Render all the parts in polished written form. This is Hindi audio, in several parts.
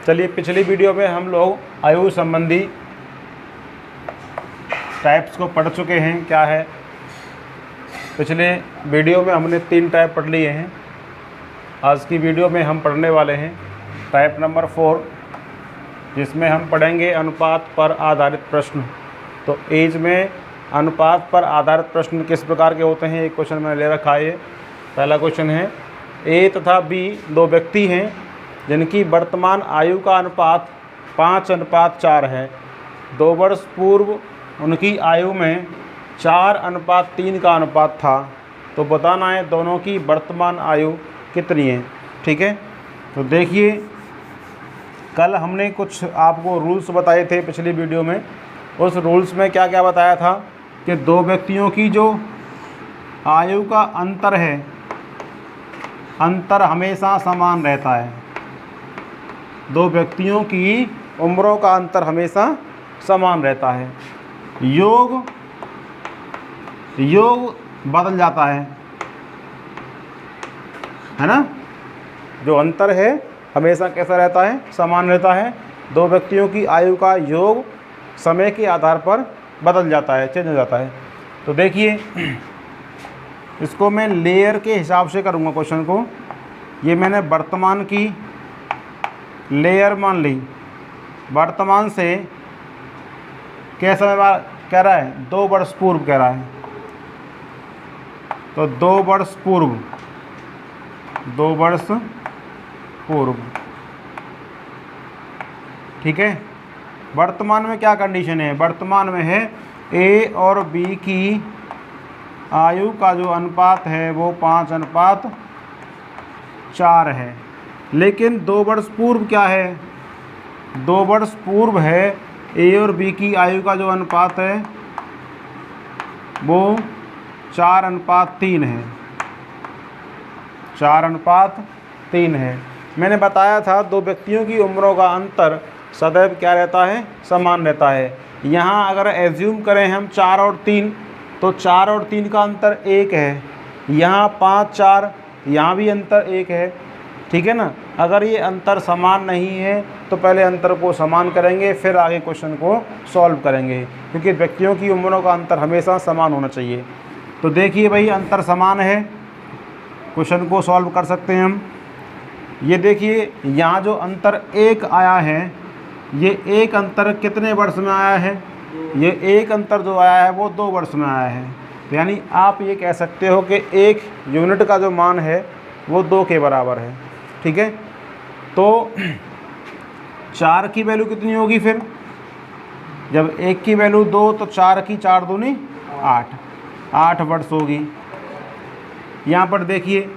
चलिए, पिछली वीडियो में हम लोग आयु संबंधी टाइप्स को पढ़ चुके हैं। क्या है, पिछले वीडियो में हमने 3 टाइप पढ़ लिए हैं। आज की वीडियो में हम पढ़ने वाले हैं टाइप नंबर 4, जिसमें हम पढ़ेंगे अनुपात पर आधारित प्रश्न। तो एज में अनुपात पर आधारित प्रश्न किस प्रकार के होते हैं, एक क्वेश्चन मैंने ले रखा है। ये पहला क्वेश्चन है, ए तथा बी 2 व्यक्ति हैं जिनकी वर्तमान आयु का अनुपात 5:4 है। 2 वर्ष पूर्व उनकी आयु में 4:3 का अनुपात था। तो बताना है दोनों की वर्तमान आयु कितनी है। ठीक है, तो देखिए, कल हमने कुछ आपको रूल्स बताए थे पिछली वीडियो में। उस रूल्स में क्या क्या बताया था कि 2 व्यक्तियों की जो आयु का अंतर है, अंतर हमेशा समान रहता है। 2 व्यक्तियों की उम्रों का अंतर हमेशा समान रहता है। योग बदल जाता है ना। जो अंतर है हमेशा कैसा रहता है, समान रहता है। 2 व्यक्तियों की आयु का योग समय के आधार पर बदल जाता है, चेंज हो जाता है। तो देखिए, इसको मैं लेयर के हिसाब से करूँगा क्वेश्चन को। ये मैंने वर्तमान की लेयर मान ली। वर्तमान से कैसा कह रहा है, 2 वर्ष पूर्व कह रहा है। तो 2 वर्ष पूर्व, 2 वर्ष पूर्व, ठीक है। वर्तमान में क्या कंडीशन है, वर्तमान में है ए और बी की आयु का जो अनुपात है वो 5:4 है। लेकिन 2 वर्ष पूर्व क्या है, 2 वर्ष पूर्व है ए और बी की आयु का जो अनुपात है वो 4:3 है। 4:3 है। मैंने बताया था 2 व्यक्तियों की उम्रों का अंतर सदैव क्या रहता है, समान रहता है। यहाँ अगर एज्यूम करें हम 4 और 3, तो 4 और 3 का अंतर 1 है। यहाँ 5-4, यहाँ भी अंतर 1 है। ठीक है ना। अगर ये अंतर समान नहीं है तो पहले अंतर को समान करेंगे, फिर आगे क्वेश्चन को सॉल्व करेंगे, क्योंकि व्यक्तियों की उम्रों का अंतर हमेशा समान होना चाहिए। तो देखिए भाई, अंतर समान है, क्वेश्चन को सॉल्व कर सकते हैं हम। ये देखिए, यहाँ जो अंतर 1 आया है, ये 1 अंतर कितने वर्ष में आया है, ये 1 अंतर जो आया है वो 2 वर्ष में आया है। तो यानी आप ये कह सकते हो कि 1 यूनिट का जो मान है वो 2 के बराबर है। ठीक है। तो 4 की वैल्यू कितनी होगी फिर, जब 1 की वैल्यू 2, तो 4 की 4 दूनी 8 वर्ष होगी। यहाँ पर देखिए,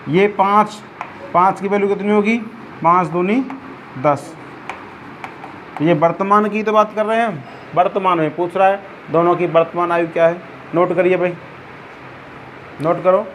ये 5 की वैल्यू कितनी होगी, 5 दूनी 10। ये वर्तमान की तो बात कर रहे हैं हम, वर्तमान में पूछ रहा है दोनों की वर्तमान आयु क्या है। नोट करिए भाई, नोट करो।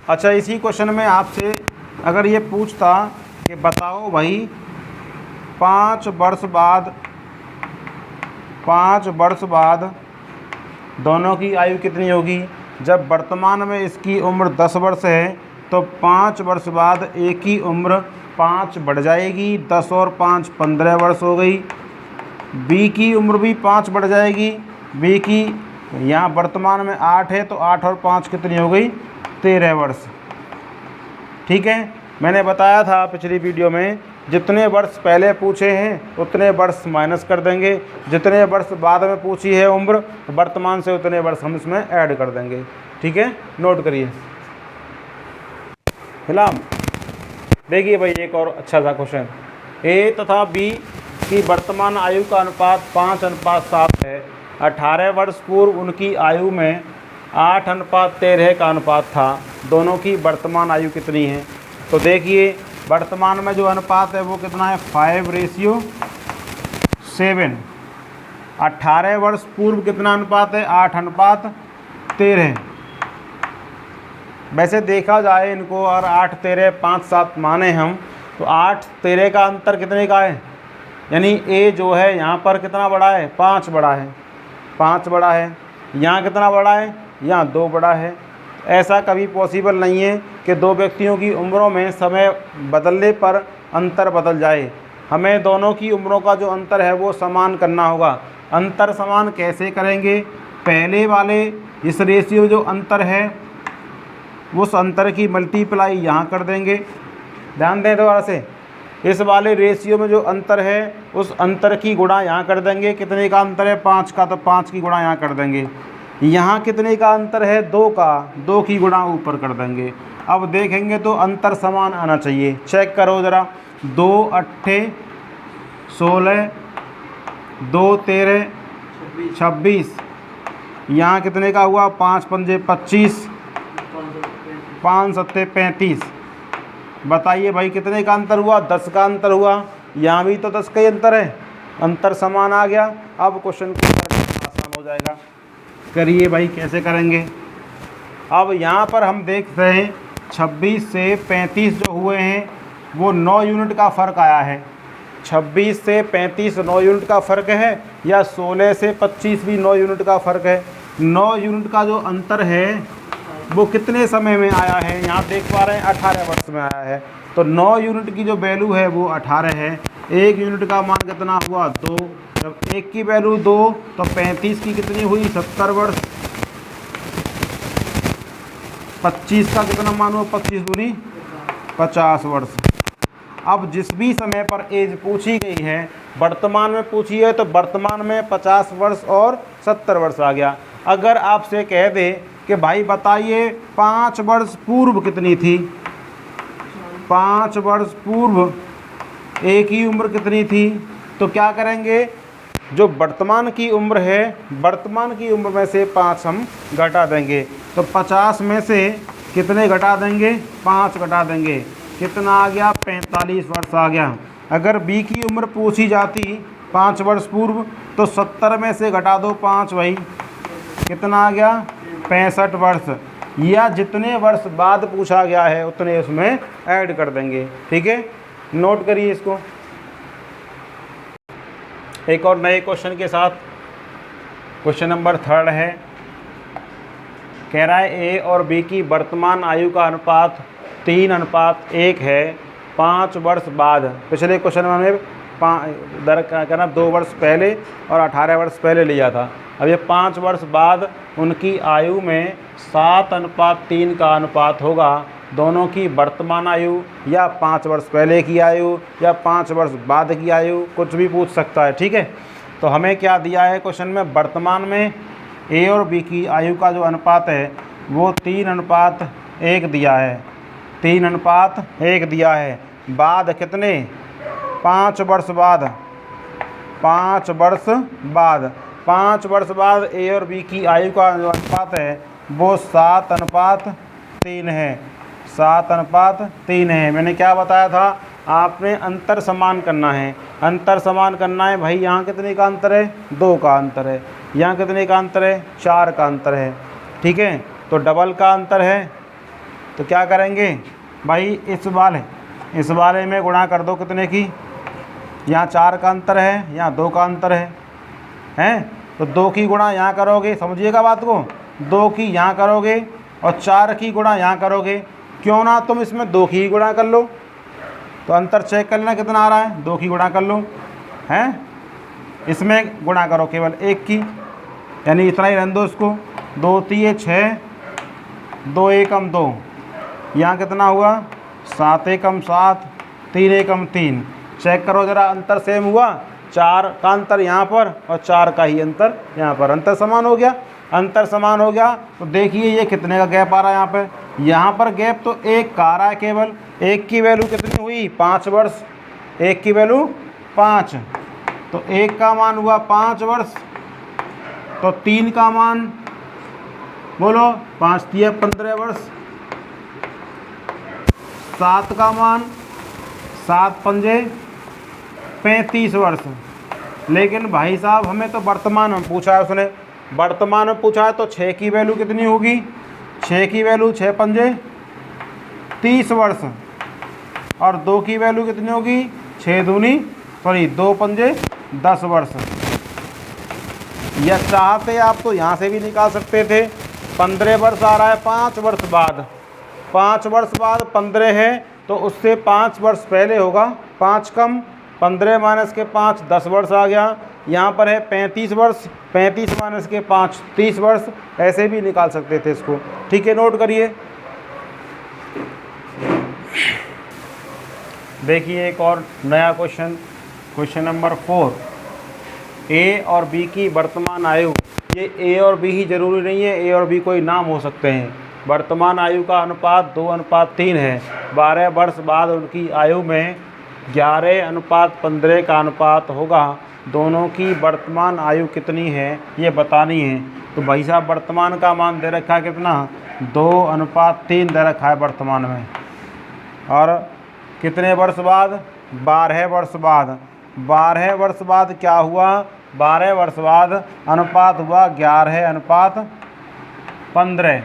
अच्छा, इसी क्वेश्चन में आपसे अगर ये पूछता कि बताओ भाई 5 वर्ष बाद दोनों की आयु कितनी होगी। जब वर्तमान में इसकी उम्र 10 वर्ष है तो 5 वर्ष बाद ए की उम्र 5 बढ़ जाएगी। 10 और 5 15 वर्ष हो गई। बी की उम्र भी 5 बढ़ जाएगी। बी की यहाँ वर्तमान में 8 है, तो 8 और 5 कितनी हो गई, 13 वर्ष। ठीक है। मैंने बताया था पिछली वीडियो में, जितने वर्ष पहले पूछे हैं उतने वर्ष माइनस कर देंगे, जितने वर्ष बाद में पूछी है उम्र वर्तमान से उतने वर्ष हम इसमें ऐड कर देंगे। ठीक है, नोट करिए। फिलहाल देखिए भाई, एक और अच्छा सा क्वेश्चन, ए तथा बी की वर्तमान आयु का अनुपात 5:7 है। 18 वर्ष पूर्व उनकी आयु में 8:13 का अनुपात था। दोनों की वर्तमान आयु कितनी है। तो देखिए, वर्तमान में जो अनुपात है वो कितना है, 5:7। 18 वर्ष पूर्व कितना अनुपात है, 8:13। वैसे देखा जाए इनको, और 8, 13, 5, 7 माने हम, तो 8, 13 का अंतर कितने का है, यानी ए जो है यहाँ पर कितना बड़ा है, 5 बड़ा है। 5 बड़ा है। यहाँ कितना बड़ा है, यहाँ 2 बड़ा है। ऐसा कभी पॉसिबल नहीं है कि दो व्यक्तियों की उम्रों में समय बदलने पर अंतर बदल जाए। हमें दोनों की उम्रों का जो अंतर है वो समान करना होगा। अंतर समान कैसे करेंगे? पहले वाले इस रेशियो जो अंतर है उस अंतर की मल्टीप्लाई यहाँ कर देंगे। ध्यान दें दोबारा से, इस वाले रेशियो में जो अंतर है उस अंतर की गुणा यहाँ कर देंगे। कितने का अंतर है? 5 का, तो 5 की गुणा यहाँ कर देंगे। यहाँ कितने का अंतर है? 2 का, 2 की गुणा ऊपर कर देंगे। अब देखेंगे तो अंतर समान आना चाहिए। चेक करो ज़रा, 2 अट्ठे 16, 2 13 26, यहाँ कितने का हुआ? 5 पंजे 25, 5 सत्ते 35। बताइए भाई कितने का अंतर हुआ? 10 का अंतर हुआ। यहाँ भी तो 10 का ही अंतर है, अंतर समान आ गया। अब क्वेश्चन को करना आसान हो जाएगा। करिए भाई, कैसे करेंगे? अब यहाँ पर हम देख रहे हैं 26 से 35 जो हुए हैं वो 9 यूनिट का फ़र्क आया है। 26 से 35 9 यूनिट का फ़र्क है, या 16 से 25 भी 9 यूनिट का फ़र्क है। 9 यूनिट का जो अंतर है वो कितने समय में आया है? यहाँ देख पा रहे हैं 18 वर्ष में आया है। तो 9 यूनिट की जो वैल्यू है वो 18 है। 1 यूनिट का मान कितना हुआ? 2। जब 1 की वैल्यू 2 तो 35 की कितनी हुई? 70 वर्ष। 25 का कितना मान हुआ? 25 दूनी 50 वर्ष। अब जिस भी समय पर एज पूछी गई है, वर्तमान में पूछी है, तो वर्तमान में 50 वर्ष और 70 वर्ष आ गया। अगर आपसे कह दे कि भाई बताइए 5 वर्ष पूर्व कितनी थी, 5 वर्ष पूर्व एक ही उम्र कितनी थी, तो क्या करेंगे? जो वर्तमान की उम्र है, वर्तमान की उम्र में से 5 हम घटा देंगे। तो 50 में से कितने घटा देंगे? 5 घटा देंगे। कितना आ गया? 45 वर्ष आ गया। अगर बी की उम्र पूछी जाती 5 वर्ष पूर्व, तो 70 में से घटा दो 5, वही कितना आ गया? 65 वर्ष। या जितने वर्ष बाद पूछा गया है उतने उसमें ऐड कर देंगे। ठीक है, नोट करिए इसको। एक और नए क्वेश्चन के साथ, क्वेश्चन नंबर 3 है। कह रहा है ए और बी की वर्तमान आयु का अनुपात 3:1 है 5 वर्ष बाद। पिछले क्वेश्चन में हमें कहना 2 वर्ष पहले और 18 वर्ष पहले लिया था। अब ये 5 वर्ष बाद उनकी आयु में 7:3 का अनुपात होगा। दोनों की वर्तमान आयु, या 5 वर्ष पहले की आयु, या 5 वर्ष बाद की आयु, कुछ भी पूछ सकता है। ठीक है, तो हमें क्या दिया है क्वेश्चन में? वर्तमान में ए और बी की आयु का जो अनुपात है वो 3:1 दिया है। 3:1 दिया है। बाद कितने? 5 वर्ष बाद। 5 वर्ष बाद, 5 वर्ष बाद ए और बी की आयु का जो अनुपात है वो 7:3 है। 7:3 है। मैंने क्या बताया था? आपने अंतर समान करना है। अंतर समान करना है भाई। यहाँ कितने का अंतर है? 2 का अंतर है। यहाँ कितने का अंतर है? 4 का अंतर है। ठीक है, तो डबल का अंतर है। तो क्या करेंगे भाई? इस वाले में गुणा कर दो कितने की? यहाँ 4 का अंतर है, यहाँ 2 का अंतर है, हैं? तो 2 की गुणा यहाँ करोगे, समझिएगा बात को। 2 की यहाँ करोगे और 4 की गुणा यहाँ करोगे। क्यों ना तुम इसमें 2 की गुणा कर लो, तो अंतर चेक कर लेना कितना आ रहा है। 2 की गुणा कर लो, हैं? इसमें गुणा करो केवल 1 की, यानी इतना ही रहने दो इसको। 2 3 6, 2 एकम 2, यहाँ कितना हुआ? 7 एकम 7, 3 एकम 3। चेक करो ज़रा, अंतर सेम हुआ? 4 का अंतर यहाँ पर और 4 का ही अंतर यहाँ पर। अंतर समान हो गया। अंतर समान हो गया तो देखिए ये कितने का गैप आ रहा है यहाँ पे? यहाँ पर गैप तो 1 का आ रहा है केवल। 1 की वैल्यू कितनी हुई? 5 वर्ष। 1 की वैल्यू 5, तो 1 का मान हुआ 5 वर्ष। तो 3 का मान बोलो, 5 3 15 वर्ष। 7 का मान 7 पंजे 35 वर्ष। लेकिन भाई साहब हमें तो वर्तमान में पूछा है उसने। वर्तमान में पूछा है तो 6 की वैल्यू कितनी होगी? 6 की वैल्यू 6 पंजे 30 वर्ष। और 2 की वैल्यू कितनी होगी? 2 पंजे 10 वर्ष। या चाहते आप तो यहाँ से भी निकाल सकते थे 15 वर्ष आ रहा है 5 वर्ष बाद, 5 वर्ष बाद 15 है तो उससे 5 वर्ष पहले होगा 5 कम 15 माइनस के 5 10 वर्ष आ गया। यहाँ पर है 35 वर्ष, 35 माइनस के 5 30 वर्ष, ऐसे भी निकाल सकते थे इसको। ठीक है, नोट करिए। देखिए एक और नया क्वेश्चन, क्वेश्चन नंबर 4। ए और बी की वर्तमान आयु, ये ए और बी ही जरूरी नहीं है, ए और बी कोई नाम हो सकते हैं। वर्तमान आयु का अनुपात 2:3 है। 12 वर्ष बाद उनकी आयु में 11:15 का अनुपात होगा। दोनों की वर्तमान आयु कितनी है ये बतानी है। तो भाई साहब वर्तमान का मान दे रखा है कितना, 2:3 दे रखा है वर्तमान में। और कितने वर्ष बाद, 12 वर्ष बाद। 12 वर्ष बाद क्या हुआ, 12 वर्ष बाद अनुपात हुआ 11:15।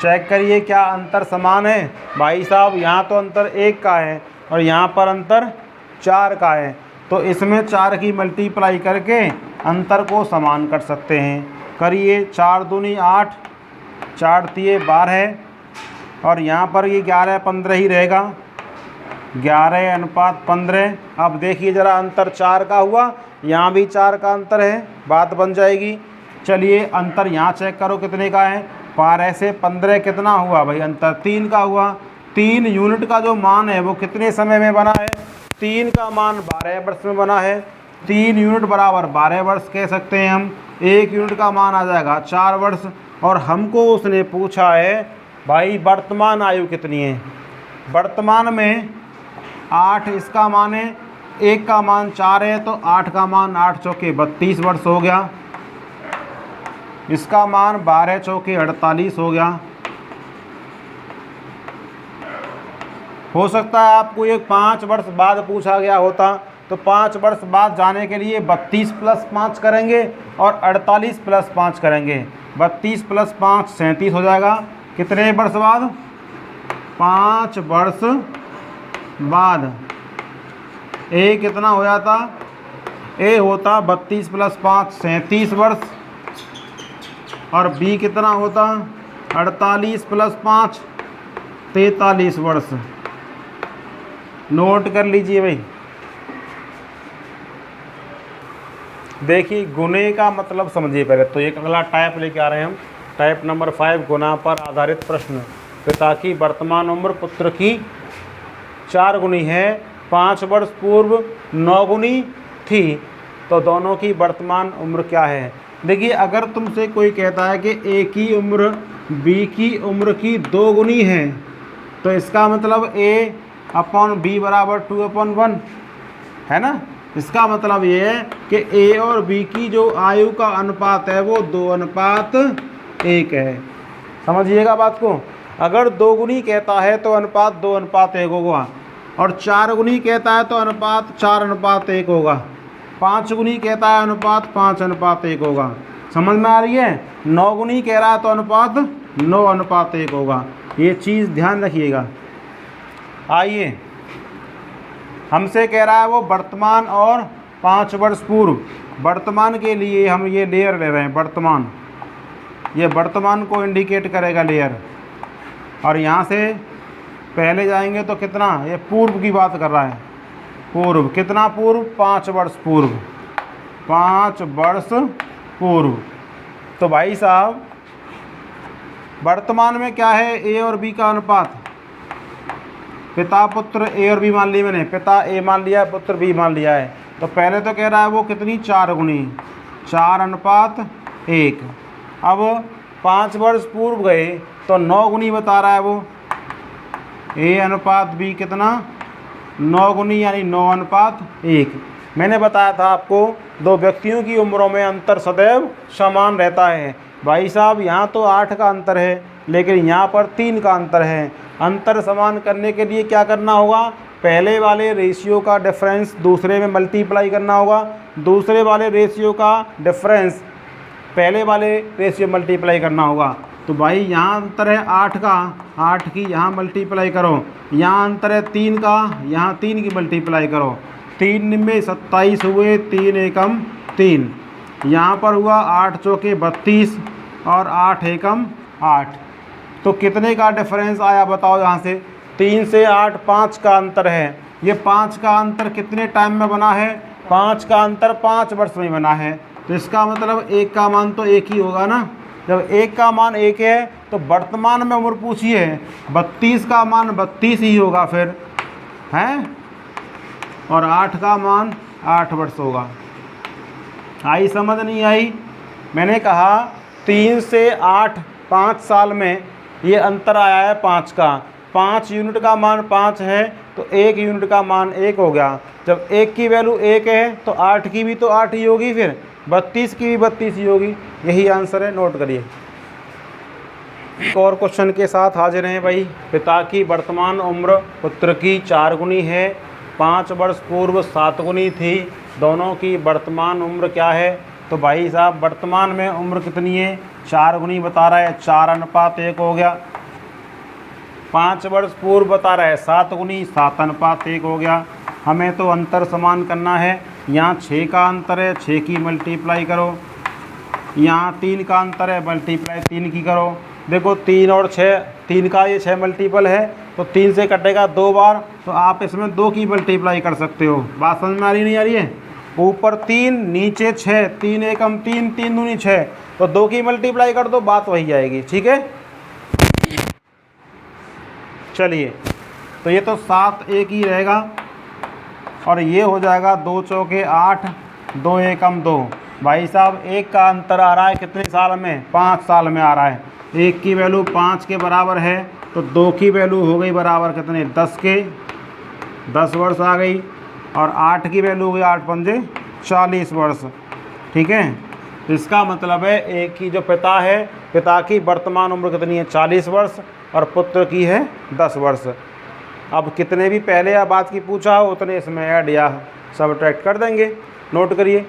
चेक करिए क्या अंतर समान है। भाई साहब यहाँ तो अंतर 1 का है और यहाँ पर अंतर 4 का है, तो इसमें 4 की मल्टीप्लाई करके अंतर को समान कर सकते हैं। करिए, 4 दूनी 8, 4 तिये 12 और यहाँ पर ये 11:15 ही रहेगा, 11:15। अब देखिए ज़रा अंतर 4 का हुआ, यहाँ भी 4 का अंतर है, बात बन जाएगी। चलिए अंतर यहाँ चेक करो कितने का है, 12 से 15 कितना हुआ भाई, अंतर 3 का हुआ। 3 यूनिट का जो मान है वो कितने समय में बना है, 3 का मान 12 वर्ष में बना है। 3 यूनिट बराबर 12 वर्ष कह सकते हैं हम। 1 यूनिट का मान आ जाएगा 4 वर्ष। और हमको उसने पूछा है भाई वर्तमान आयु कितनी है। वर्तमान में 8 इसका मान है, 1 का मान 4 है, तो 8 का मान 8 चौके 32 वर्ष हो गया। इसका मान 12 चौके 48 हो गया। हो सकता है आपको ये 5 वर्ष बाद पूछा गया होता, तो 5 वर्ष बाद जाने के लिए 32 + 5 करेंगे और 48 + 5 करेंगे। 32 + 5 37 हो जाएगा। कितने वर्ष बाद, 5 वर्ष बाद। ए कितना हो जाता, ए होता 32 + 5 37 वर्ष और बी कितना होता 48 + 5 43 वर्ष। नोट कर लीजिए भाई। देखिए गुणे का मतलब समझिए पहले तो। एक अगला टाइप लेके आ रहे हैं हम, टाइप नंबर 5, गुना पर आधारित प्रश्न। पिता की वर्तमान उम्र पुत्र की 4 गुनी है, 5 वर्ष पूर्व 9 गुनी थी, तो दोनों की वर्तमान उम्र क्या है। देखिए अगर तुमसे कोई कहता है कि ए की उम्र बी की उम्र की 2 गुनी है, तो इसका मतलब A/B = 2/1 है ना। इसका मतलब ये है कि ए और बी की जो आयु का अनुपात है वो 2:1 है। समझिएगा बात को। अगर 2 गुनी कहता है तो अनुपात 2:1 होगा, और 4 गुनी कहता है तो अनुपात 4:1 होगा, 5 गुनी कहता है अनुपात 5:1 होगा। समझ में आ रही है। 9 गुनी कह रहा है तो अनुपात 9:1 होगा। ये चीज़ ध्यान रखिएगा। आइए, हमसे कह रहा है वो वर्तमान और 5 वर्ष पूर्व। वर्तमान के लिए हम ये लेयर ले रहे हैं, वर्तमान, ये वर्तमान को इंडिकेट करेगा लेयर। और यहाँ से पहले जाएंगे तो कितना, ये पूर्व की बात कर रहा है। पूर्व कितना पूर्व, 5 वर्ष पूर्व, 5 वर्ष पूर्व। तो भाई साहब वर्तमान में क्या है, ए और बी का अनुपात। पिता पुत्र ए और बी मान ली मैंने, पिता ए मान लिया, पुत्र बी मान लिया है। तो पहले तो कह रहा है वो कितनी 4 गुनी, 4:1। अब 5 वर्ष पूर्व गए तो 9 गुनी बता रहा है वो। A/B कितना, 9 गुनी यानी 9:1। मैंने बताया था आपको 2 व्यक्तियों की उम्रों में अंतर सदैव समान रहता है। भाई साहब यहाँ तो 8 का अंतर है, लेकिन यहाँ पर 3 का अंतर है। अंतर समान करने के लिए क्या करना होगा, पहले वाले रेशियो का डिफरेंस दूसरे में मल्टीप्लाई करना होगा, दूसरे वाले रेशियो का डिफरेंस पहले वाले रेशियो मल्टीप्लाई करना होगा। तो भाई यहाँ अंतर है 8 का, 8 की यहाँ मल्टीप्लाई करो। यहाँ अंतर है 3 का, यहाँ 3 की मल्टीप्लाई करो। 3 में 27 हुए, 3 एकम 3। यहाँ पर हुआ 8 चौके 32, और 8 एकम 8। तो कितने का डिफरेंस आया बताओ यहाँ से? 3 से 8 5 का अंतर है। ये 5 का अंतर कितने टाइम में बना है? 5 का अंतर 5 वर्ष में बना है। तो इसका मतलब 1 का मान तो 1 ही होगा ना। जब 1 का मान 1 है तो वर्तमान में उम्र पूछी है, 32 का मान 32 ही होगा फिर, हैं? और 8 का मान 8 वर्ष होगा। आई समझ नहीं आई? मैंने कहा 3 से 8 5 साल में ये अंतर आया है 5 का। 5 यूनिट का मान 5 है तो 1 यूनिट का मान 1 हो गया। जब 1 की वैल्यू 1 है तो 8 की भी तो 8 ही होगी, फिर 32 की भी 32 ही होगी। यही आंसर है, नोट करिए। एक और क्वेश्चन के साथ हाजिर हैं भाई। पिता की वर्तमान उम्र पुत्र की 4 गुनी है, 5 वर्ष पूर्व 7 गुनी थी। दोनों की वर्तमान उम्र क्या है? तो भाई साहब वर्तमान में उम्र कितनी है? 4 गुनी बता रहा है, 4:1 हो गया। 5 वर्ष पूर्व बता रहा है 7 गुनी, 7:1 हो गया। हमें तो अंतर समान करना है। यहाँ 6 का अंतर है, 6 की मल्टीप्लाई करो। यहाँ 3 का अंतर है, मल्टीप्लाई 3 की करो। देखो 3 और 6, 3 का ये 6 मल्टीपल है तो 3 से कटेगा 2 बार, तो आप इसमें 2 की मल्टीप्लाई कर सकते हो। बात समझ में आ रही नहीं आ रही है? ऊपर 3 नीचे 6, 3 एकम 3, 3 दूनी 6, तो 2 की मल्टीप्लाई कर दो, बात वही आएगी। ठीक है, चलिए। तो ये तो 7 1 ही रहेगा और ये हो जाएगा 2 चौके 8, 2 एकम 2। भाई साहब 1 का अंतर आ रहा है कितने साल में? 5 साल में आ रहा है। 1 की वैल्यू 5 के बराबर है तो 2 की वैल्यू हो गई बराबर कितने? 10 के, 10 वर्ष आ गई। और 8 की वैल्यू हो गई 8 पंजे 40 वर्ष। ठीक है, इसका मतलब है एक की जो पिता है, पिता की वर्तमान उम्र कितनी है? 40 वर्ष और पुत्र की है 10 वर्ष। अब कितने भी पहले या बाद की पूछा हो उतने इसमें ऐड या सब्ट्रैक्ट कर देंगे। नोट करिए।